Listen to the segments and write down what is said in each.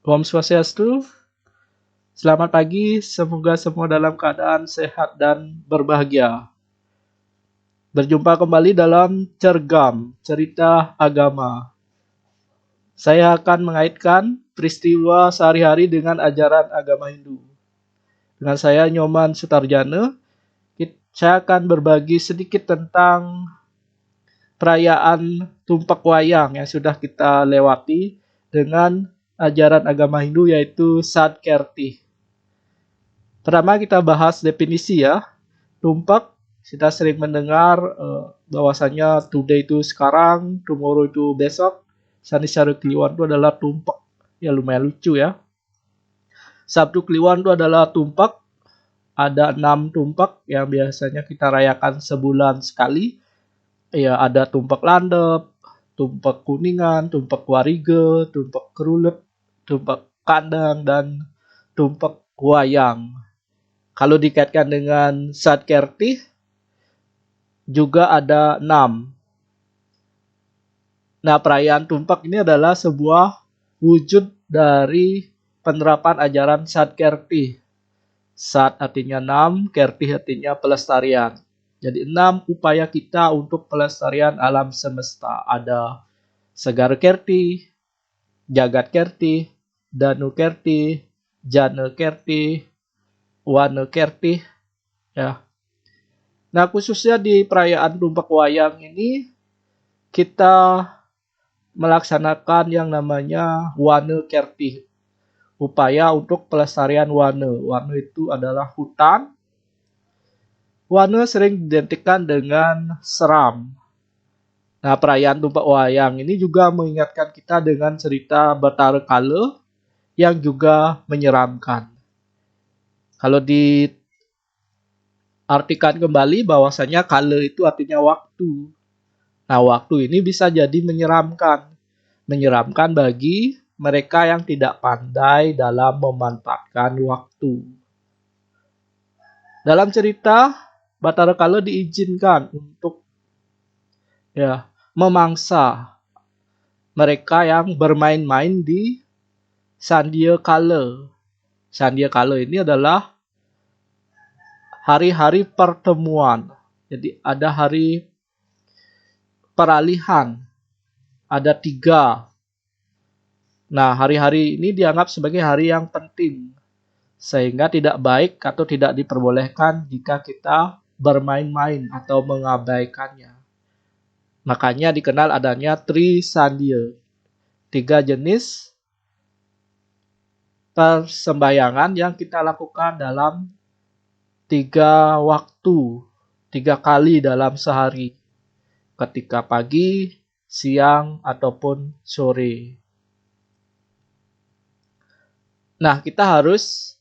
Om Swastiastu, selamat pagi, semoga semua dalam keadaan sehat dan berbahagia. Berjumpa kembali dalam Cergam, Cerita Agama. Saya akan mengaitkan peristiwa sehari-hari dengan ajaran agama Hindu. Dengan saya Nyoman Sutarjana, saya akan berbagi sedikit tentang perayaan Tumpak Wayang yang sudah kita lewati dengan ajaran agama Hindu yaitu Sadkerti. Pertama kita bahas definisi ya. Tumpak kita sering mendengar bahwasanya today itu sekarang, tomorrow itu besok, Sanisara Kliwon itu adalah tumpak. Ya lumayan lucu ya. Sabtu Kliwon itu adalah tumpak. Ada 6 tumpak yang biasanya kita rayakan sebulan sekali. Ya ada tumpak landep, tumpak kuningan, tumpak warige, tumpak kerulet, tumpak kandang, dan tumpak wayang. Kalau dikaitkan dengan Sadkerti, juga ada 6. Nah, perayaan Tumpak ini adalah sebuah wujud dari penerapan ajaran Sadkerti. Sad artinya 6, Kerti artinya pelestarian. Jadi 6 upaya kita untuk pelestarian alam semesta. Ada Segara Kerti, Jagat Kerti, Danu Kerti, Jana Kerti, Wana Kerti, ya. Nah, khususnya di perayaan Tumpak Wayang ini kita melaksanakan yang namanya Wana Kerti. Upaya untuk pelestarian wana. Wana itu adalah hutan. Wana sering diidentikan dengan seram. Nah, perayaan Tumpak Wayang ini juga mengingatkan kita dengan cerita Batara Kala yang juga menyeramkan. Kalau diartikan kembali bahwasanya kala itu artinya waktu. Nah, waktu ini bisa jadi menyeramkan. Menyeramkan bagi mereka yang tidak pandai dalam memanfaatkan waktu. Dalam cerita, Batara Kala diizinkan untuk memangsa mereka yang bermain-main di Sandia Kala. Sandia Kala ini adalah hari-hari pertemuan. Jadi ada hari peralihan. Ada 3. Nah, hari-hari ini dianggap sebagai hari yang penting. Sehingga tidak baik atau tidak diperbolehkan jika kita bermain-main atau mengabaikannya. Makanya dikenal adanya Trisandia. 3 jenis persembahyangan yang kita lakukan dalam 3 waktu, 3 kali dalam sehari. Ketika pagi, siang, ataupun sore. Nah, kita harus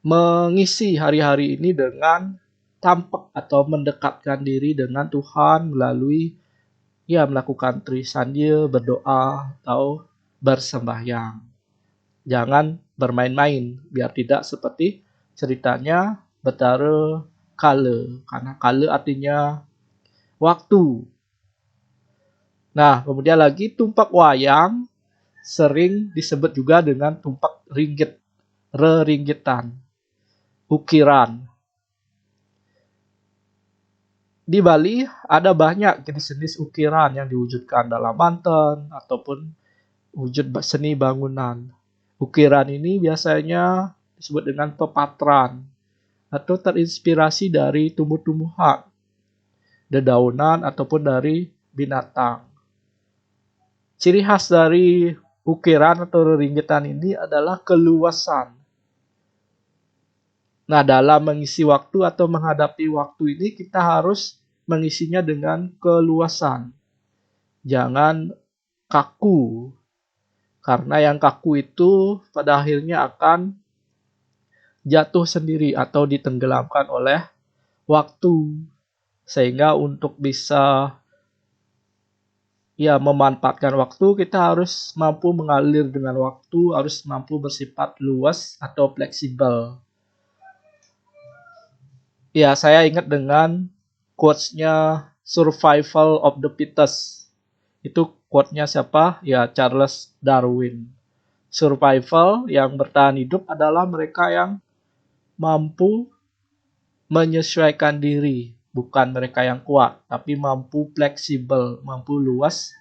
mengisi hari-hari ini dengan tampak atau mendekatkan diri dengan Tuhan melalui melakukan Trisandia, berdoa, atau bersembahyang. Jangan bermain-main, biar tidak seperti ceritanya Batara Kala. Karena Kala artinya waktu. Nah, kemudian lagi Tumpak Wayang sering disebut juga dengan tumpak ringgit, reringgitan, ukiran. Di Bali ada banyak jenis-jenis ukiran yang diwujudkan dalam manten ataupun wujud seni bangunan. Ukiran ini biasanya disebut dengan pepatran atau terinspirasi dari tumbuh-tumbuhan, dedaunan ataupun dari binatang. Ciri khas dari ukiran atau reringgitan ini adalah keluasan. Nah, dalam mengisi waktu atau menghadapi waktu ini kita harus mengisinya dengan keluasan. Jangan kaku. Karena yang kaku itu pada akhirnya akan jatuh sendiri atau ditenggelamkan oleh waktu. Sehingga untuk bisa memanfaatkan waktu, kita harus mampu mengalir dengan waktu, harus mampu bersifat luas atau fleksibel. Ya, saya ingat dengan quotes-nya Survival of the Fittest. Itu Quote-nya siapa? Ya, Charles Darwin. Survival, yang bertahan hidup adalah mereka yang mampu menyesuaikan diri. Bukan mereka yang kuat, tapi mampu fleksibel, mampu luas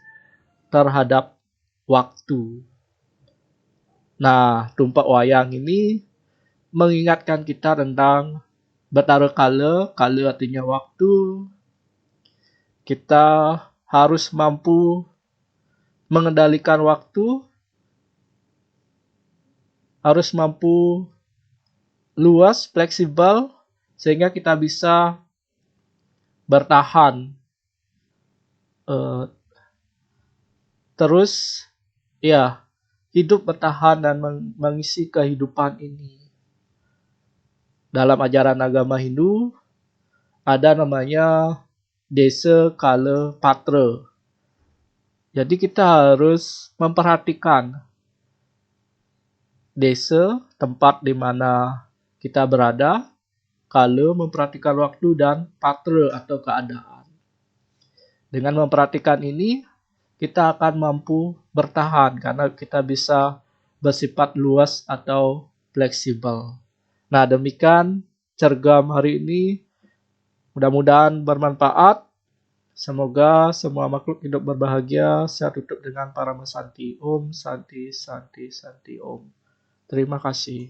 terhadap waktu. Nah, tumpak wayang ini mengingatkan kita tentang bertaruh kala. Kala artinya waktu. Kita harus mampu mengendalikan waktu, harus mampu luas, fleksibel, sehingga kita bisa bertahan. Eh, terus, ya, hidup bertahan dan mengisi kehidupan ini. Dalam ajaran agama Hindu, ada namanya Desa Kala Patra. Jadi kita harus memperhatikan desa, tempat di mana kita berada, kala memperhatikan waktu, dan patra atau keadaan. Dengan memperhatikan ini, kita akan mampu bertahan karena kita bisa bersifat luas atau fleksibel. Nah, demikian cergam hari ini. Mudah-mudahan bermanfaat. Semoga semua makhluk hidup berbahagia. Saya tutup dengan para Santi. Om Santi Santi Santi Om. Terima kasih.